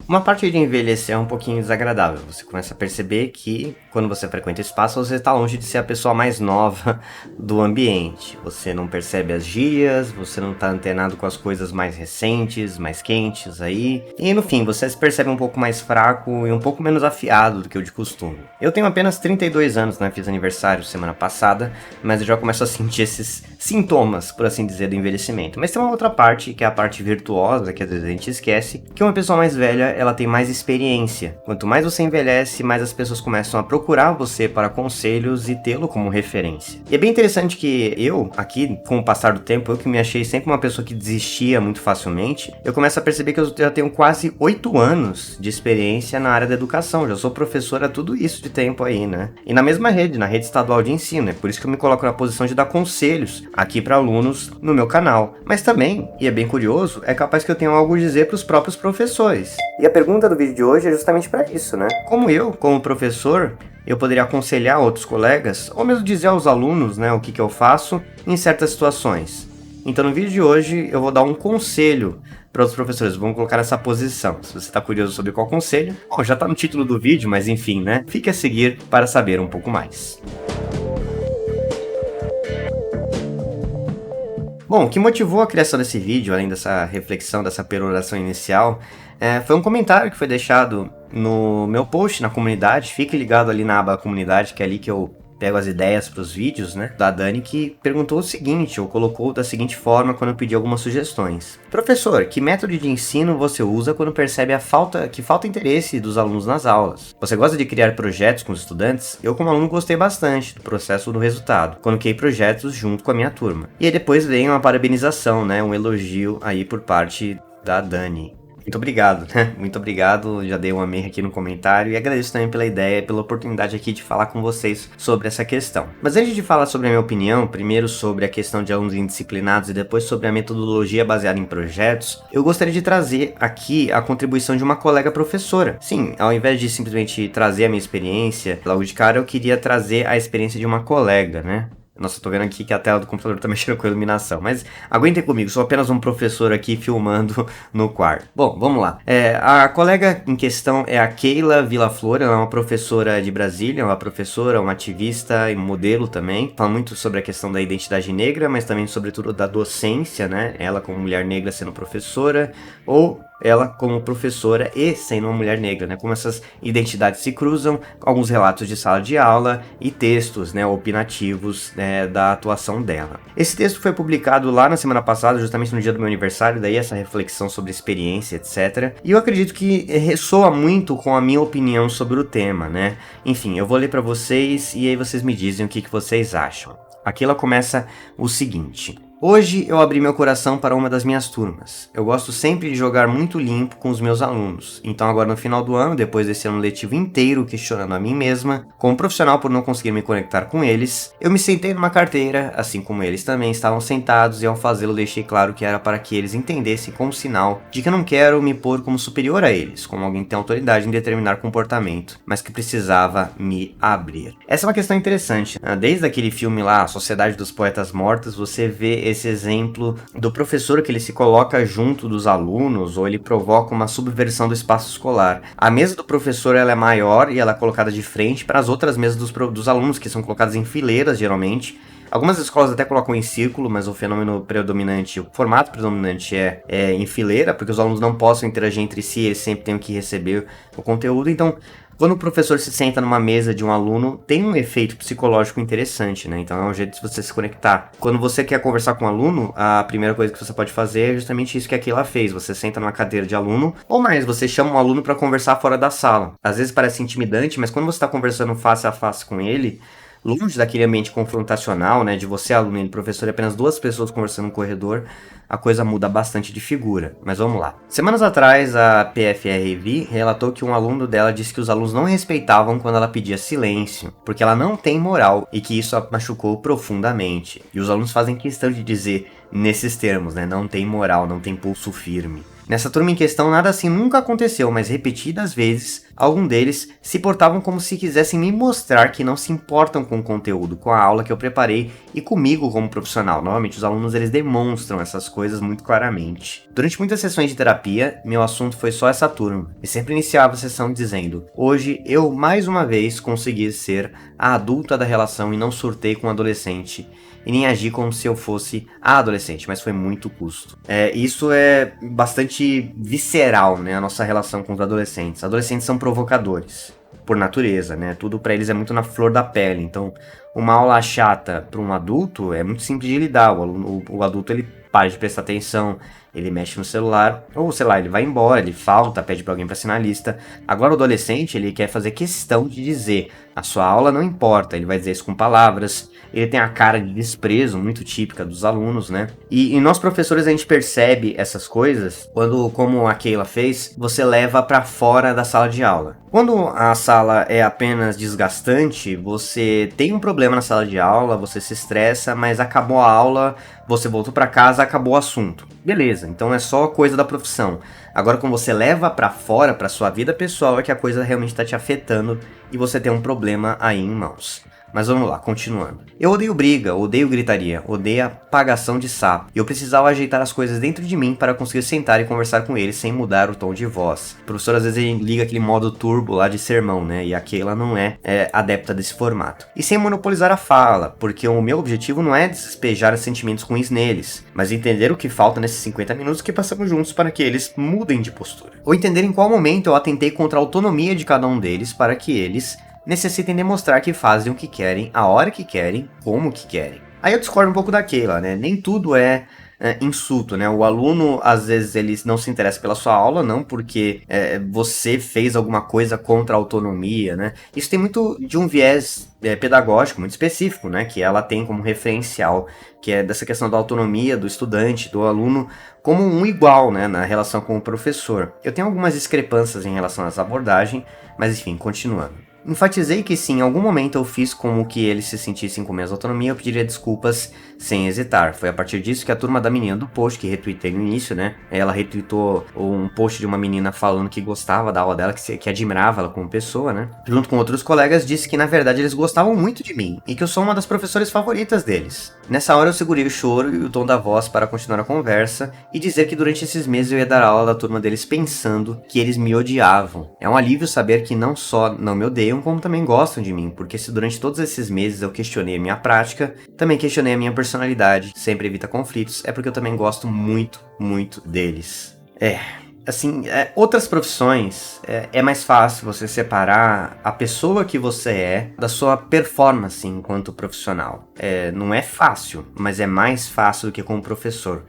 Uma parte de envelhecer é um pouquinho desagradável. Você começa a perceber que, quando você frequenta o espaço, você está longe de ser a pessoa mais nova do ambiente. Você não percebe as gírias, você não está antenado com as coisas mais recentes, mais quentes aí. E no fim, você se percebe um pouco mais fraco e um pouco menos afiado do que o de costume. Eu tenho apenas 32 anos, né? Fiz aniversário semana passada, mas eu já começo a sentir esses sintomas, por assim dizer, do envelhecimento. Mas tem uma outra parte, que é a parte virtuosa, que às vezes a gente esquece, que uma pessoa mais velha, ela tem mais experiência. Quanto mais você envelhece, mais as pessoas começam a procurar você para conselhos e tê-lo como referência. E é bem interessante que eu, aqui, com o passar do tempo, eu que me achei sempre uma pessoa que desistia muito facilmente, eu começo a perceber que eu já tenho quase 8 anos de experiência na área da educação. Já sou professora há tudo isso de tempo aí, né? E na mesma rede, na rede estadual de ensino. É por isso que eu me coloco na posição de dar conselhos aqui para alunos no meu canal. Mas também, e é bem curioso, é capaz que eu tenha algo a dizer para os próprios professores. E a pergunta do vídeo de hoje é justamente para isso, né? Como professor, eu poderia aconselhar outros colegas, ou mesmo dizer aos alunos, né, o que eu faço em certas situações. Então no vídeo de hoje eu vou dar um conselho para os professores, vamos colocar nessa posição. Se você está curioso sobre qual conselho, bom, já está no título do vídeo, mas enfim, né? Fique a seguir para saber um pouco mais. Bom, o que motivou a criação desse vídeo, além dessa reflexão, dessa peroração inicial, foi um comentário que foi deixado no meu post na comunidade. Fique ligado ali na aba comunidade, que é ali que eu pego as ideias para os vídeos, né? Da Dani, que perguntou o seguinte, ou colocou da seguinte forma quando eu pedi algumas sugestões. Professor, que método de ensino você usa quando percebe que falta interesse dos alunos nas aulas? Você gosta de criar projetos com os estudantes? Eu, como aluno, gostei bastante do processo do resultado, quando criei projetos junto com a minha turma. E aí depois vem uma parabenização, né? Um elogio aí por parte da Dani. Muito obrigado, né? Muito obrigado, já dei um amém aqui no comentário e agradeço também pela ideia e pela oportunidade aqui de falar com vocês sobre essa questão. Mas antes de falar sobre a minha opinião, primeiro sobre a questão de alunos indisciplinados e depois sobre a metodologia baseada em projetos, eu gostaria de trazer aqui a contribuição de uma colega professora. Sim, ao invés de simplesmente trazer a minha experiência, logo de cara eu queria trazer a experiência de uma colega, né? Nossa, eu tô vendo aqui que a tela do computador tá mexendo com a iluminação, mas aguentem comigo, sou apenas um professor aqui filmando no quarto. Bom, vamos lá. A colega em questão é a Keila Villaflor, ela é uma professora de Brasília, uma professora, uma ativista e modelo também. Fala muito sobre a questão da identidade negra, mas também sobretudo da docência, né? Ela como mulher negra sendo professora, ou ela como professora e sendo uma mulher negra, né? Como essas identidades se cruzam, alguns relatos de sala de aula e textos, né, opinativos, né, da atuação dela. Esse texto foi publicado lá na semana passada, justamente no dia do meu aniversário, daí essa reflexão sobre experiência, etc. E eu acredito que ressoa muito com a minha opinião sobre o tema, né? Enfim, eu vou ler para vocês e aí vocês me dizem o que vocês acham. Aqui ela começa o seguinte: hoje eu abri meu coração para uma das minhas turmas. Eu gosto sempre de jogar muito limpo com os meus alunos. Então agora no final do ano, depois desse ano letivo inteiro questionando a mim mesma, como profissional por não conseguir me conectar com eles, eu me sentei numa carteira, assim como eles também estavam sentados, e ao fazê-lo deixei claro que era para que eles entendessem como sinal de que eu não quero me pôr como superior a eles, como alguém que tem autoridade em determinar comportamento, mas que precisava me abrir. Essa é uma questão interessante. Desde aquele filme lá, A Sociedade dos Poetas Mortos, você vê esse exemplo do professor que ele se coloca junto dos alunos, ou ele provoca uma subversão do espaço escolar. A mesa do professor ela é maior e ela é colocada de frente para as outras mesas dos alunos, que são colocadas em fileiras geralmente. Algumas escolas até colocam em círculo, mas o fenômeno predominante, o formato predominante é em fileira, porque os alunos não possam interagir entre si, eles sempre têm que receber o conteúdo. Então, quando o professor se senta numa mesa de um aluno, tem um efeito psicológico interessante, né? Então é um jeito de você se conectar. Quando você quer conversar com um aluno, a primeira coisa que você pode fazer é justamente isso que a Keila fez. Você senta numa cadeira de aluno, ou mais, você chama um aluno para conversar fora da sala. Às vezes parece intimidante, mas quando você está conversando face a face com ele, longe daquele ambiente confrontacional, né, de você, aluno e professor, e apenas duas pessoas conversando no corredor, a coisa muda bastante de figura. Mas vamos lá. Semanas atrás, a PFRV relatou que um aluno dela disse que os alunos não respeitavam quando ela pedia silêncio, porque ela não tem moral, e que isso a machucou profundamente. E os alunos fazem questão de dizer nesses termos, né, não tem moral, não tem pulso firme. Nessa turma em questão, nada assim nunca aconteceu, mas repetidas vezes, algum deles se portavam como se quisessem me mostrar que não se importam com o conteúdo, com a aula que eu preparei e comigo como profissional. Normalmente os alunos eles demonstram essas coisas muito claramente. Durante muitas sessões de terapia, meu assunto foi só essa turma, e sempre iniciava a sessão dizendo: hoje eu mais uma vez consegui ser a adulta da relação e não surtei com o adolescente. E nem agi como se eu fosse a adolescente, mas foi muito custo. Isso é bastante visceral, né, a nossa relação com os adolescentes. Adolescentes são provocadores, por natureza, né, tudo pra eles é muito na flor da pele. Então, uma aula chata para um adulto é muito simples de lidar. O adulto, ele para de prestar atenção, ele mexe no celular, ou sei lá, ele vai embora, ele falta, pede pra alguém pra assinar a lista. Agora o adolescente, ele quer fazer questão de dizer: a sua aula não importa, ele vai dizer isso com palavras. Ele tem a cara de desprezo muito típica dos alunos, né? E nós professores a gente percebe essas coisas quando, como a Keila fez, você leva pra fora da sala de aula. Quando a sala é apenas desgastante, você tem um problema na sala de aula, você se estressa, mas acabou a aula, você voltou pra casa, acabou o assunto. Beleza, então é só coisa da profissão. Agora, quando você leva pra fora, pra sua vida pessoal, é que a coisa realmente tá te afetando e você tem um problema aí em mãos. Mas vamos lá, continuando. Eu odeio briga, odeio gritaria, odeio apagação de sapo. E eu precisava ajeitar as coisas dentro de mim para conseguir sentar e conversar com eles sem mudar o tom de voz. O professor às vezes ele liga aquele modo turbo lá de sermão, né? E a Keila não é adepta desse formato. E sem monopolizar a fala, porque o meu objetivo não é despejar sentimentos ruins neles, mas entender o que falta nesses 50 minutos que passamos juntos para que eles mudem de postura. Ou entender em qual momento eu atentei contra a autonomia de cada um deles para que eles necessitem demonstrar que fazem o que querem, a hora que querem, como que querem. Aí eu discordo um pouco da Keila, né? Nem tudo é insulto, né? O aluno, às vezes, ele não se interessa pela sua aula, não porque você fez alguma coisa contra a autonomia, né? Isso tem muito de um viés pedagógico muito específico, né? Que ela tem como referencial, que é dessa questão da autonomia do estudante, do aluno, como um igual, né? Na relação com o professor. Eu tenho algumas discrepâncias em relação a essa abordagem, mas enfim, continuando. Enfatizei que se em algum momento eu fiz como que eles se sentissem com minha autonomia, eu pediria desculpas sem hesitar. Foi a partir disso que a turma da menina do post, que retweetei no início, né? Ela retweetou um post de uma menina falando que gostava da aula dela, que admirava ela como pessoa, né? Junto com outros colegas, disse que na verdade eles gostavam muito de mim e que eu sou uma das professoras favoritas deles. Nessa hora eu segurei o choro e o tom da voz para continuar a conversa e dizer que durante esses meses eu ia dar aula da turma deles pensando que eles me odiavam. É um alívio saber que não só não me odeiam, como também gostam de mim, porque se durante todos esses meses eu questionei a minha prática, também questionei a minha personalidade, sempre evita conflitos, é porque eu também gosto muito, muito deles. Outras profissões, é mais fácil você separar a pessoa que você é da sua performance enquanto profissional. Não é fácil, mas é mais fácil do que como professor.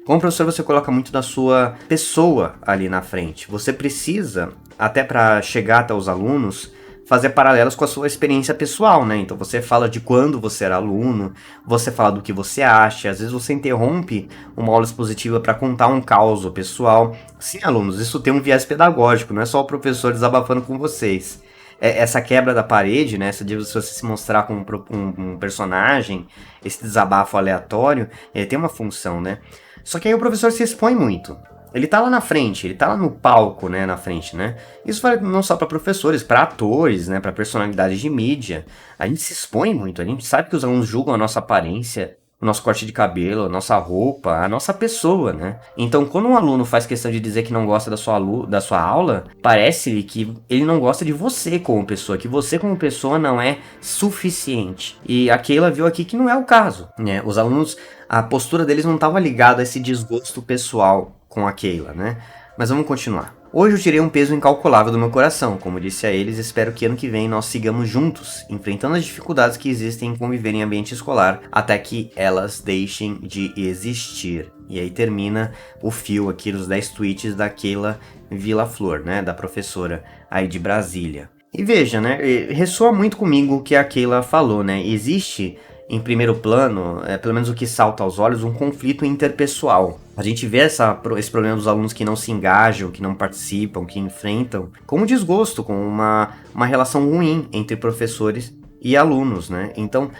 Como professor, você coloca muito da sua pessoa ali na frente. Você precisa, até para chegar até os alunos, fazer paralelos com a sua experiência pessoal, né? Então você fala de quando você era aluno, você fala do que você acha, às vezes você interrompe uma aula expositiva para contar um caos pessoal. Sim, alunos, isso tem um viés pedagógico, não é só o professor desabafando com vocês. Essa quebra da parede, né? Essa de você se mostrar como um personagem, esse desabafo aleatório, tem uma função, né? Só que aí o professor se expõe muito. Ele tá lá na frente, ele tá lá no palco, né, na frente, né? Isso vale não só para professores, para atores, né, para personalidades de mídia. A gente se expõe muito, a gente sabe que os alunos julgam a nossa aparência, o nosso corte de cabelo, a nossa roupa, a nossa pessoa, né? Então, quando um aluno faz questão de dizer que não gosta da sua aula, parece-lhe que ele não gosta de você como pessoa, que você como pessoa não é suficiente. E a Keila viu aqui que não é o caso, né? Os alunos, a postura deles não estava ligada a esse desgosto pessoal com a Keila, né? Mas vamos continuar. Hoje eu tirei um peso incalculável do meu coração, como disse a eles, espero que ano que vem nós sigamos juntos, enfrentando as dificuldades que existem em conviver em ambiente escolar, até que elas deixem de existir. E aí termina o fio aqui dos 10 tweets da Keila Vilaflor, né, da professora aí de Brasília. E veja, né, ressoa muito comigo o que a Keila falou, né, existe em primeiro plano, pelo menos o que salta aos olhos, um conflito interpessoal. A gente vê esse problema dos alunos que não se engajam, que não participam, que enfrentam, com um desgosto, com uma relação ruim entre professores e alunos, né? Então,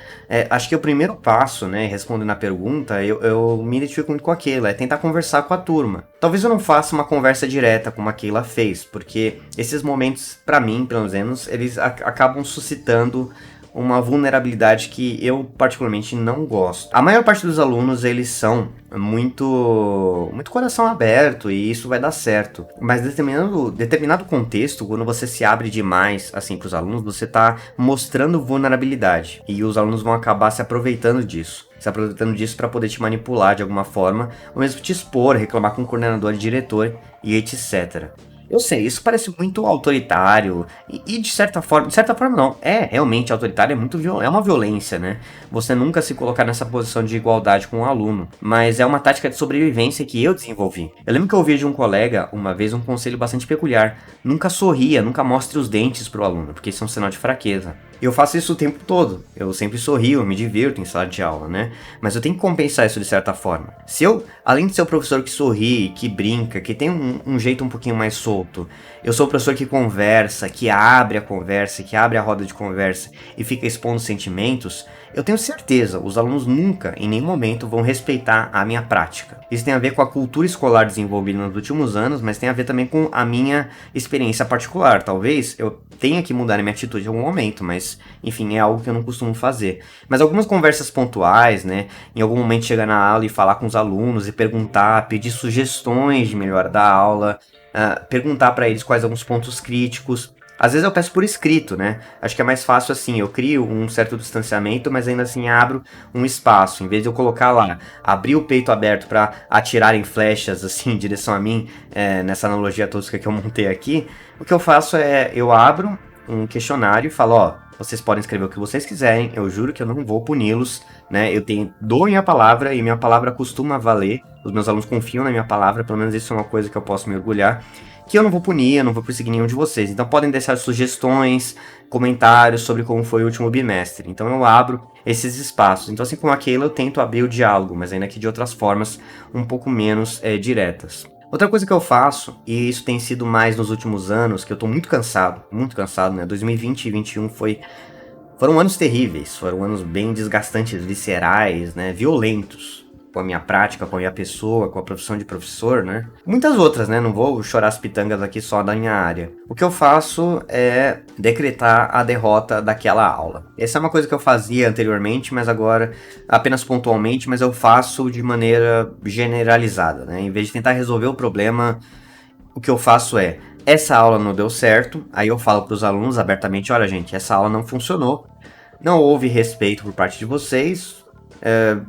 acho que o primeiro passo, né, respondendo a pergunta, eu me identifico muito com aquilo, é tentar conversar com a turma. Talvez eu não faça uma conversa direta como a Keila fez, porque esses momentos, pra mim, pelo menos, eles acabam suscitando uma vulnerabilidade que eu particularmente não gosto. A maior parte dos alunos, eles são muito coração aberto e isso vai dar certo. Mas determinado contexto, quando você se abre demais assim para os alunos, você está mostrando vulnerabilidade e os alunos vão acabar se aproveitando disso. Para poder te manipular de alguma forma, ou mesmo te expor, reclamar com o coordenador e diretor e etc. Eu sei, isso parece muito autoritário e de certa forma não, é realmente autoritário, é uma violência, né? Você nunca se colocar nessa posição de igualdade com o aluno, mas é uma tática de sobrevivência que eu desenvolvi. Eu lembro que eu ouvi de um colega, uma vez, um conselho bastante peculiar: nunca sorria, nunca mostre os dentes pro aluno, porque isso é um sinal de fraqueza. Eu faço isso o tempo todo, eu sempre sorrio, eu me divirto em sala de aula, né? Mas eu tenho que compensar isso de certa forma. Se eu, além de ser o professor que sorri, que brinca, que tem um jeito um pouquinho mais solto, eu sou o professor que conversa, que abre a conversa, que abre a roda de conversa e fica expondo sentimentos, eu tenho certeza, os alunos nunca, em nenhum momento, vão respeitar a minha prática. Isso tem a ver com a cultura escolar desenvolvida nos últimos anos, mas tem a ver também com a minha experiência particular. Talvez eu tenha que mudar a minha atitude em algum momento, mas, enfim, é algo que eu não costumo fazer. Mas algumas conversas pontuais, né, em algum momento chegar na aula e falar com os alunos e perguntar, pedir sugestões de melhora da aula, perguntar para eles quais são os pontos críticos. Às vezes eu peço por escrito, né? Acho que é mais fácil assim, eu crio um certo distanciamento, mas ainda assim abro um espaço. Em vez de eu colocar lá, abrir o peito aberto para atirarem flechas assim em direção a mim, nessa analogia tosca que eu montei aqui, o que eu faço é, eu abro um questionário e falo, ó, vocês podem escrever o que vocês quiserem, eu juro que eu não vou puni-los, né? Dou minha palavra e minha palavra costuma valer. Os meus alunos confiam na minha palavra, pelo menos isso é uma coisa que eu posso me orgulhar. Que eu não vou punir, eu não vou perseguir nenhum de vocês. Então podem deixar sugestões, comentários sobre como foi o último bimestre. Então eu abro esses espaços. Então assim como a Keila, eu tento abrir o diálogo, mas ainda que de outras formas um pouco menos diretas. Outra coisa que eu faço, e isso tem sido mais nos últimos anos, que eu tô muito cansado, né? 2020 e 2021 foram anos terríveis, foram anos bem desgastantes, viscerais, né? Violentos. Com a minha prática, com a minha pessoa, com a profissão de professor, né? Muitas outras, né? Não vou chorar as pitangas aqui só da minha área. O que eu faço é decretar a derrota daquela aula. Essa é uma coisa que eu fazia anteriormente, mas agora apenas pontualmente, mas eu faço de maneira generalizada, né? Em vez de tentar resolver o problema, o que eu faço é, essa aula não deu certo, aí eu falo para os alunos abertamente, olha gente, essa aula não funcionou, não houve respeito por parte de vocês,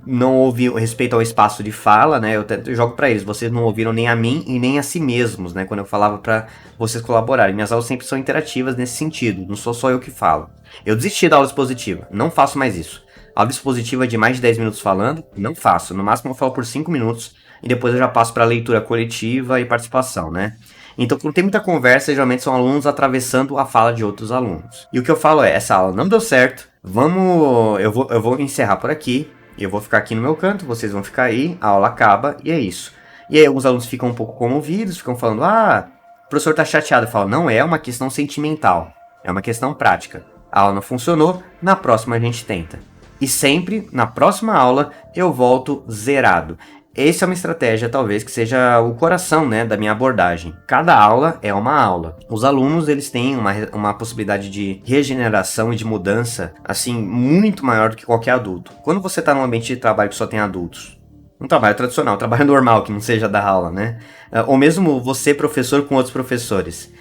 não houve respeito ao espaço de fala, né? Eu jogo pra eles, vocês não ouviram nem a mim e nem a si mesmos, né? Quando eu falava pra vocês colaborarem. Minhas aulas sempre são interativas nesse sentido, não sou só eu que falo. Eu desisti da aula expositiva, não faço mais isso. Aula expositiva de mais de 10 minutos falando, não faço. No máximo eu falo por 5 minutos e depois eu já passo pra leitura coletiva e participação, né? Então, quando tem muita conversa, geralmente são alunos atravessando a fala de outros alunos. E o que eu falo é, essa aula não deu certo, eu vou encerrar por aqui. Eu vou ficar aqui no meu canto, vocês vão ficar aí, a aula acaba e é isso. E aí alguns alunos ficam um pouco comovidos, ficam falando, o professor tá chateado. Eu falo, não é uma questão sentimental, é uma questão prática. A aula não funcionou, na próxima a gente tenta. E sempre, na próxima aula, eu volto zerado. Essa é uma estratégia, talvez, que seja o coração, né, da minha abordagem. Cada aula é uma aula. Os alunos, eles têm uma possibilidade de regeneração e de mudança, assim, muito maior do que qualquer adulto. Quando você está num ambiente de trabalho que só tem adultos, um trabalho tradicional, um trabalho normal, que não seja da aula, né? Ou mesmo você, professor, com outros professores.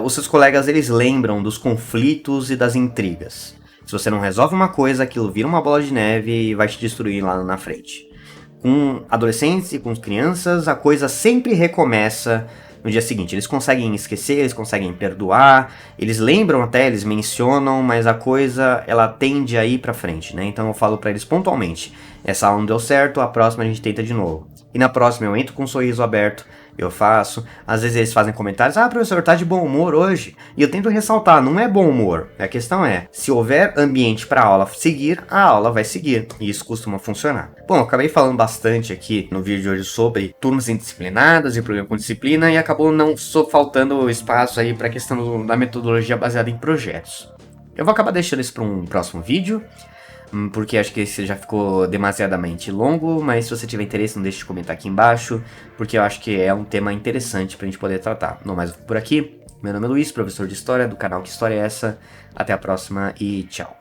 Os seus colegas, eles lembram dos conflitos e das intrigas. Se você não resolve uma coisa, aquilo vira uma bola de neve e vai te destruir lá na frente. Com adolescentes e com crianças, a coisa sempre recomeça no dia seguinte. Eles conseguem esquecer, eles conseguem perdoar, eles lembram até, eles mencionam, mas a coisa, ela tende a ir pra frente, né? Então eu falo pra eles pontualmente, essa aula não deu certo, a próxima a gente tenta de novo. E na próxima eu entro com um sorriso aberto, eu faço, às vezes eles fazem comentários, professor, tá de bom humor hoje? E eu tento ressaltar, não é bom humor, a questão é, se houver ambiente pra aula seguir, a aula vai seguir, e isso costuma funcionar. Bom, eu acabei falando bastante aqui no vídeo de hoje sobre turmas indisciplinadas e problema com disciplina, e acabou não faltando espaço aí pra questão da metodologia baseada em projetos. Eu vou acabar deixando isso para um próximo vídeo, porque acho que esse já ficou demasiadamente longo, mas se você tiver interesse, não deixe de comentar aqui embaixo, porque eu acho que é um tema interessante pra gente poder tratar. Não mais por aqui, meu nome é Luiz, professor de História do canal Que História é Essa? Até a próxima e tchau.